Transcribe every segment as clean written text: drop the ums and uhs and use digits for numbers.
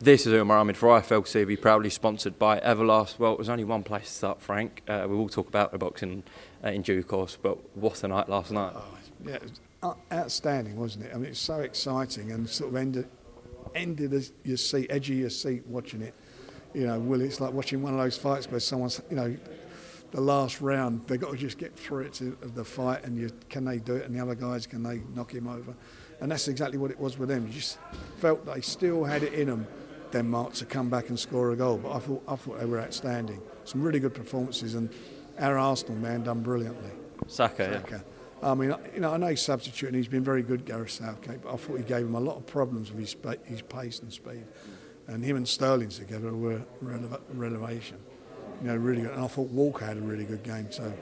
This is Umar Ahmed for IFL TV, proudly sponsored by Everlast. Well, there's only one place to start, Frank. We will talk about the boxing in due course, but what a night last night. Oh, yeah, it was outstanding, wasn't it? I mean, it's so exciting and sort of ended as your seat, edge of your seat watching it. You know, Will, it's like watching one of those fights where someone's, you know, the last round, they've got to just get through it to the fight, and can they do it, and the other guys, can they knock him over? And that's exactly what it was with them. You just felt they still had it in them, Denmark, to come back and score a goal. But I thought they were outstanding. Some really good performances, and our Arsenal man done brilliantly. Saka. Yeah. I mean, you know, I know he's substituting. He's been very good, Gareth Southgate, but I thought he gave him a lot of problems with his pace and speed. And him and Sterling together were revelation. You know, really good. And I thought Walker had a really good game too.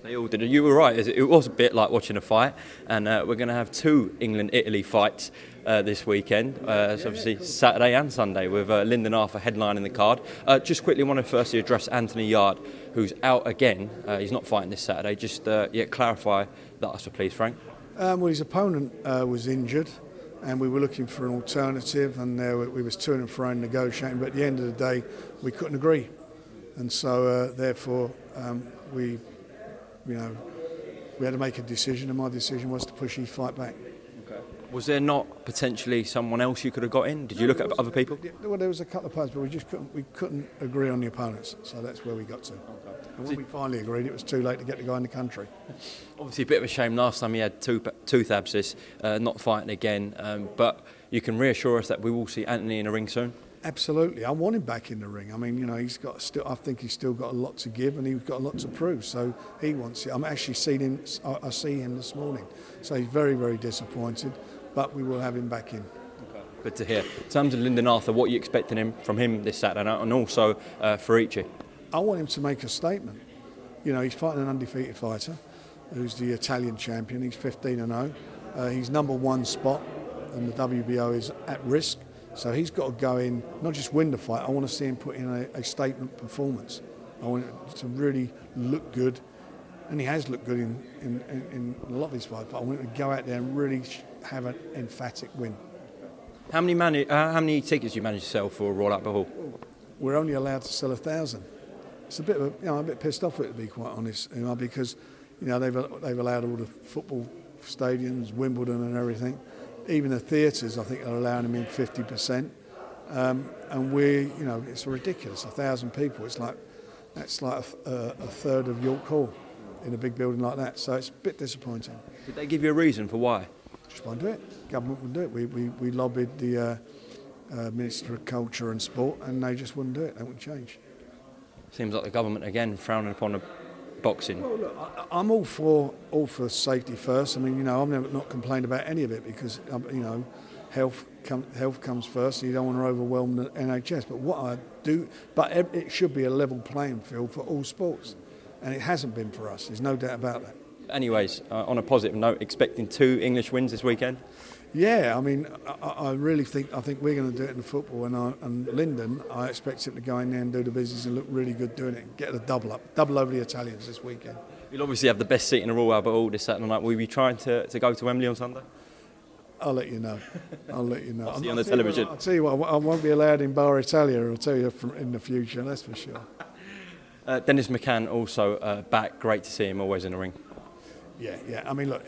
They all did. You were right. It was a bit like watching a fight. And we're going to have two England-Italy fights this weekend. So obviously Saturday and Sunday with Linden headlining the card. Just quickly want to firstly address Anthony Yarde, who's out again. He's not fighting this Saturday. Just clarify that, so please, Frank. Well, his opponent was injured, and we were looking for an alternative, and we was to and fro negotiating. But at the end of the day, we couldn't agree, and so therefore we had to make a decision, and my decision was to push his fight back. Okay. Was there not potentially someone else you could have got in? Did you look at other people? Well, there was a couple of players, but we couldn't agree on the opponents, so that's where we got to. Okay. And when we finally agreed, it was too late to get the guy in the country. Obviously, a bit of a shame. Last time he had tooth abscess, not fighting again. But you can reassure us that we will see Anthony in a ring soon. Absolutely, I want him back in the ring. I mean, you know, I think he's still got a lot to give, and he's got a lot to prove. So he wants it. I'm actually seeing him. I see him this morning. So he's very, very disappointed, but we will have him back in. Okay. Good to hear. In terms of Linden, what are you expecting from him this Saturday night, and also for Ricci? I want him to make a statement. You know, he's fighting an undefeated fighter, who's the Italian champion. He's 15-0. He's number one spot, and the WBO is at risk. So he's got to go in, not just win the fight. I want to see him put in a statement performance. I want it to really look good, and he has looked good in a lot of his fights. But I want him to go out there and really have an emphatic win. How many tickets you managed to sell for Royal Albert Hall? We're only allowed to sell 1,000. It's a bit of I'm a bit pissed off with it, to be quite honest, because they've allowed all the football stadiums, Wimbledon and everything. Even the theatres, I think, are allowing them in 50%, and it's ridiculous. 1,000 people. That's like a third of York Hall in a big building like that. So it's a bit disappointing. Did they give you a reason for why? Just won't do it. Government wouldn't do it. We lobbied the Minister of Culture and Sport, and they just wouldn't do it. They wouldn't change. Seems like the government again frowning upon the boxing. Well, look, I'm all for safety first. I mean, I've never not complained about any of it because health comes first. And you don't want to overwhelm the NHS. But it should be a level playing field for all sports, and it hasn't been for us. There's no doubt about that. Anyways, on a positive note, expecting 2 English wins this weekend. Yeah, I mean, I really think we're going to do it in the football, and Linden, I expect him to go in there and do the business and look really good doing it. Get a double over the Italians this weekend. You'll obviously have the best seat in the Royal Albert Hall this Saturday night. Will you be trying to go to Wembley on Sunday? I'll let you know. I'll see you on the television. I'll tell you what, I won't be allowed in Bar Italia, I'll tell you in the future, that's for sure. Dennis McCann also back. Great to see him always in the ring. Yeah. I mean, look,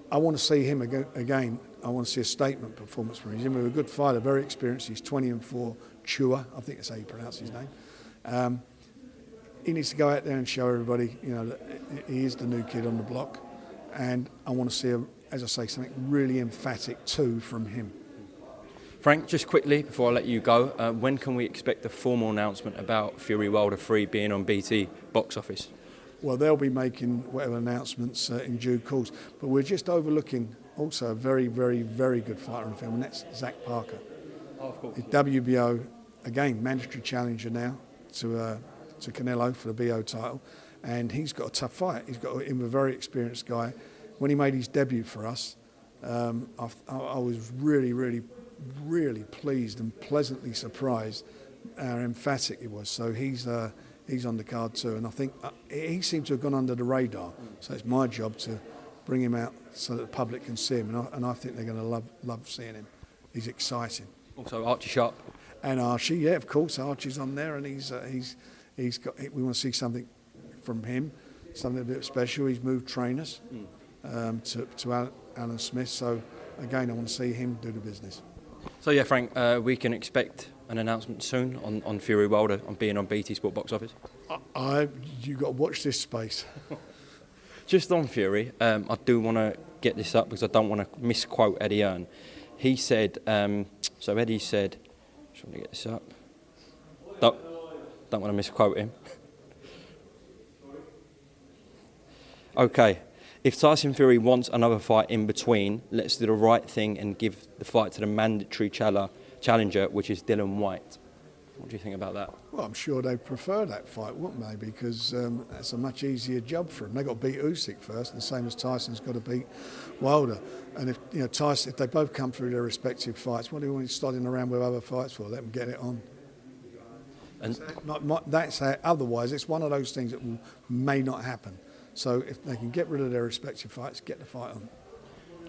I want to see him again. I want to see a statement performance from him. He's a good fighter, very experienced. He's 20-4. Chua, I think that's how you pronounce his name. He needs to go out there and show everybody, that he is the new kid on the block. And I want to see, as I say, something really emphatic too from him. Frank, just quickly before I let you go, when can we expect the formal announcement about Fury Wilder 3 being on BT box office? Well, they'll be making whatever announcements in due course. But we're just overlooking also a very, very, very good fighter in the film, and that's Zach Parker. Oh, of course. He's WBO, again, mandatory challenger now to Canelo for the BO title. And he's got a tough fight. He's got him a very experienced guy. When he made his debut for us, I was really, really, really pleased and pleasantly surprised how emphatic he was. So he's on the card too, and I think he seemed to have gone under the radar. So it's my job to bring him out so that the public can see him, and I think they're going to love seeing him. He's exciting. Also Archie Sharp. And Archie, yeah, of course, Archie's on there, and he's got. We want to see something from him, something a bit special. He's moved trainers to Alan Smith, so again, I want to see him do the business. So yeah, Frank, we can expect an announcement soon on Fury Wilder on being on BT Sport box office. You got to watch this space. Just on Fury, I do want to get this up because I don't want to misquote Eddie Hearn. He said, so Eddie said. Just want to get this up. Don't want to misquote him. Okay. If Tyson Fury wants another fight in between, let's do the right thing and give the fight to the mandatory challenger, which is Dillian Whyte. What do you think about that? Well, I'm sure they prefer that fight, wouldn't they? Because that's a much easier job for them. They've got to beat Usyk first, the same as Tyson's got to beat Wilder. And if Tyson, if they both come through their respective fights, what do you want to starting around with other fights for? Let them get it on. And that's how. Otherwise, it's one of those things that may not happen. So if they can get rid of their respective fights, get the fight on.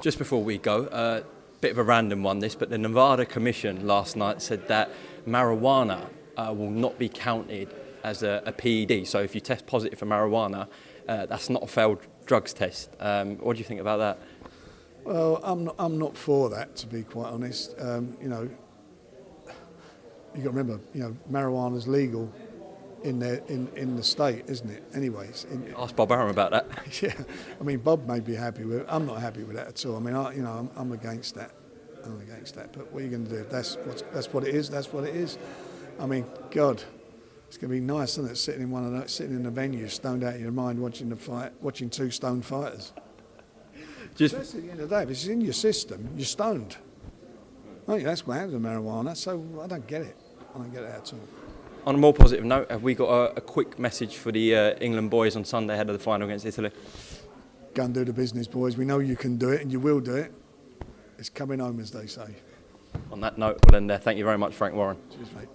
Just before we go, bit of a random one this, but the Nevada Commission last night said that marijuana will not be counted as a PED. So if you test positive for marijuana, that's not a failed drugs test. What do you think about that? Well, I'm not for that, to be quite honest. You got to remember, marijuana's legal in the state, isn't it? Anyways, ask Bob Arum about that. Yeah, I mean, Bob may be happy with it. I'm not happy with that at all. I mean, I'm against that. I'm against that. But what are you going to do? That's what it is. That's what it is. I mean, God, it's going to be nice, isn't it? Sitting in a venue, stoned out of your mind, watching the fight, watching two stoned fighters. Especially at the end of the day, if it's in your system, you're stoned. Well, that's what happens with marijuana. So I don't get it. I don't get it at all. On a more positive note, have we got a quick message for the England boys on Sunday ahead of the final against Italy? Go and do the business, boys. We know you can do it, and you will do it. It's coming home, as they say. On that note, we'll end there. Thank you very much, Frank Warren. Cheers, mate.